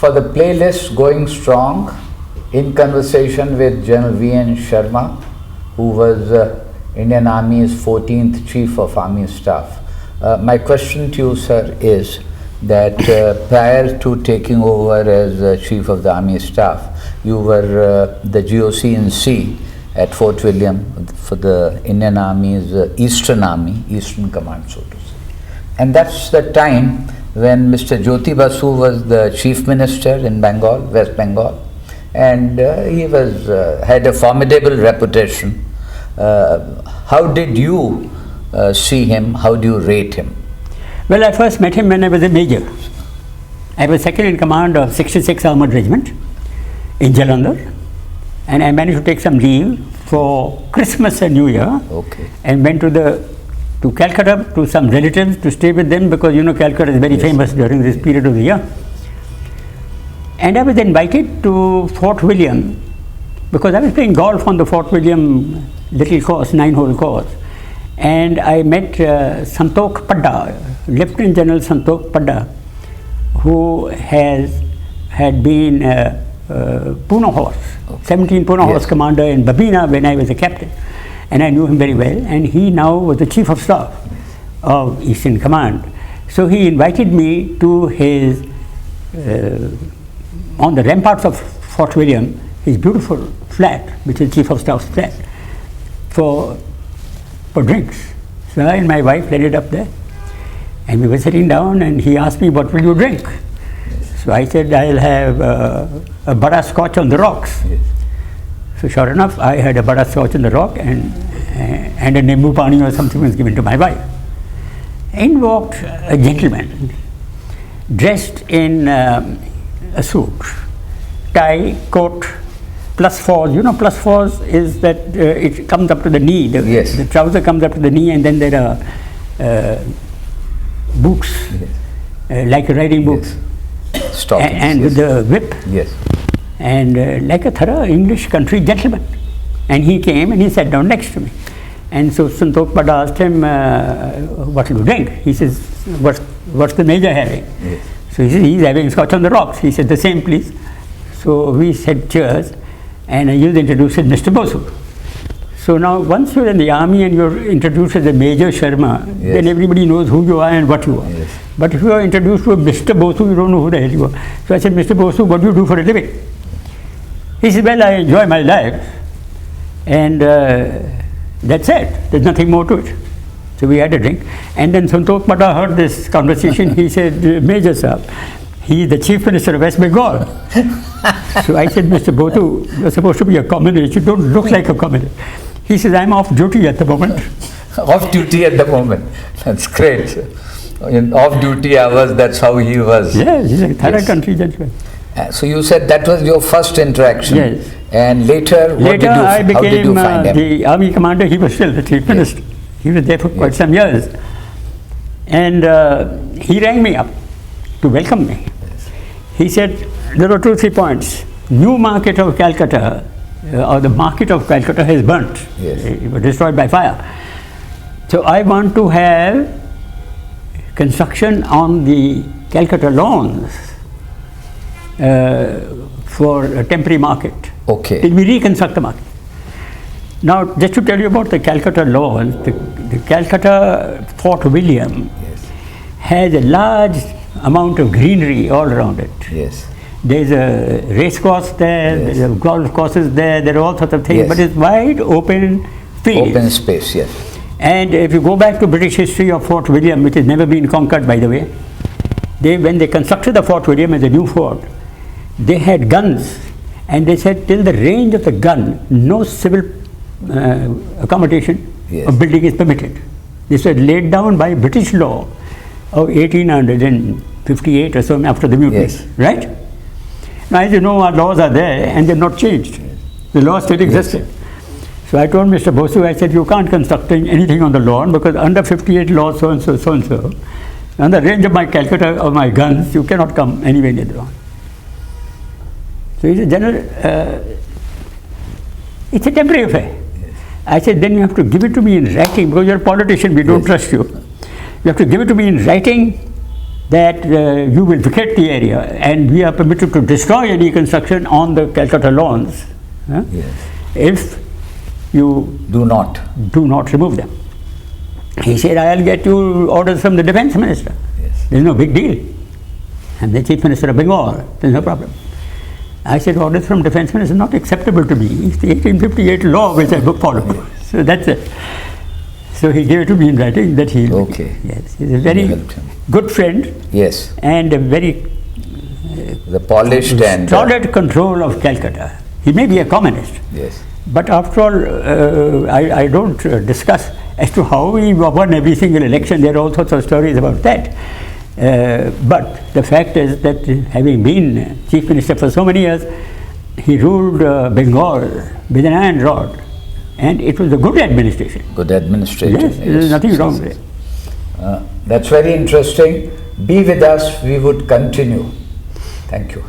for the playlist going strong, in conversation with General VN Sharma, who was Indian Army's 14th Chief of Army Staff. My question to you, sir, is that prior to taking over as Chief of the Army Staff, you were the GOC in C at Fort William for the Indian Army's Eastern Army, Eastern Command, so to say. And that's the time when Mr. Jyoti Basu was the Chief Minister in Bengal, West Bengal, and he was had a formidable reputation. How did you see him? How do you rate him? Well, I first met him when I was a major. I was second in command of 66 Armoured Regiment in Jalandhar, and I managed to take some leave for Christmas and New Year, and went to Calcutta to some relatives to stay with them, because you know Calcutta is very famous during this period of the year. And I was invited to Fort William because I was playing golf on the Fort William little course, 9-hole course, and I met Santok Padda, Lieutenant General Santok Padda, who had been Pune Horse, 17 Pune Horse commander in Babina when I was a captain, and I knew him very well, and he now was the Chief of Staff of Eastern Command. So he invited me to his on the ramparts of Fort William, his beautiful flat, which is Chief of Staff's flat, for drinks. So I and my wife led it up there, and we were sitting down, and he asked me, what will you drink? So I said, I'll have a Bada Scotch on the rocks. So sure enough, I had a Bada Scotch on the rock, and a Nimbu Pani or something was given to my wife. In walked a gentleman, dressed in a suit, tie, coat, +4s. You know, +4s is that it comes up to the knee. The trouser comes up to the knee, and then there are boots, like a riding boot, and with the whip, and like a thorough English country gentleman. And he came and he sat down next to me. And so Santok Padda asked him, what will you drink? He says, what's the major having? So he said, he's having Scotch on the rocks. He said, the same please. So we said cheers, and he was introduced as Mr. Basu. So now once you're in the army and you're introduced as a Major Sharma, then everybody knows who you are and what you are. But if you are introduced to a Mr. Basu, you don't know who the hell you are. So I said, Mr. Basu, what do you do for a living? He said, well, I enjoy my life, and that's it. There's nothing more to it. So we had a drink, and then Santok Padda heard this conversation. He said, Major Sahab, he is the Chief Minister of West Bengal. So I said, Mr. Basu, you're supposed to be a communist. You don't look like a communist. He says, I'm off duty at the moment. Off duty at the moment. That's great. In off-duty hours, that's how he was. Yes, he's a thorough country gentleman. So you said that was your first interaction. Yes. And later, what did you, I became how did you find him? the army commander. He was still the Chief Minister. He was there for quite some years. And he rang me up to welcome me. He said, there were 2-3 points. New market of Calcutta, or the market of Calcutta has burnt. It was destroyed by fire. So I want to have construction on the Calcutta lawns for a temporary market. Till we reconstruct the market. Now, just to tell you about the Calcutta lawns, the Calcutta Fort William has a large amount of greenery all around it. There's a race course there, there are golf courses there are all sorts of things, but it's wide open field. Open space, And if you go back to British history of Fort William, which has never been conquered, by the way, when they constructed the Fort William as a new fort, they had guns, and they said till the range of the gun, no civil accommodation or building is permitted. This was laid down by British law of 1858 or so, after the mutiny, right? Now, as you know, our laws are there and they're not changed. The law still existed. So I told Mr. Basu, I said, you can't construct anything on the lawn because under 58 law so and so, so and so, on the range of my Calcutta or my guns, you cannot come anywhere near the lawn. So he said, General, it's a temporary affair. I said, then you have to give it to me in writing, because you're a politician, we don't trust you. You have to give it to me in writing that you will vacate the area and we are permitted to destroy any construction on the Calcutta lawns if you Do not. do not remove them. He said, I'll get you orders from the defense minister. Yes. There's no big deal. I'm the chief minister of Bengal. There's no problem. I said, orders from defense minister is not acceptable to me. It's the 1858 law which I follow. So that's it. So he gave it to me in writing that he. Okay. Yes, he's a very helped him. good friend Yes. and a very The polished and. solid control of Calcutta. He may be a communist, Yes. but after all, I don't discuss as to how he won every single election. There are all sorts of stories about that. But the fact is that having been chief minister for so many years, he ruled Bengal with an iron rod, and it was a good administration. Good administration. Yes, there is nothing wrong with it. That's very interesting. Be with us. We would continue. Thank you.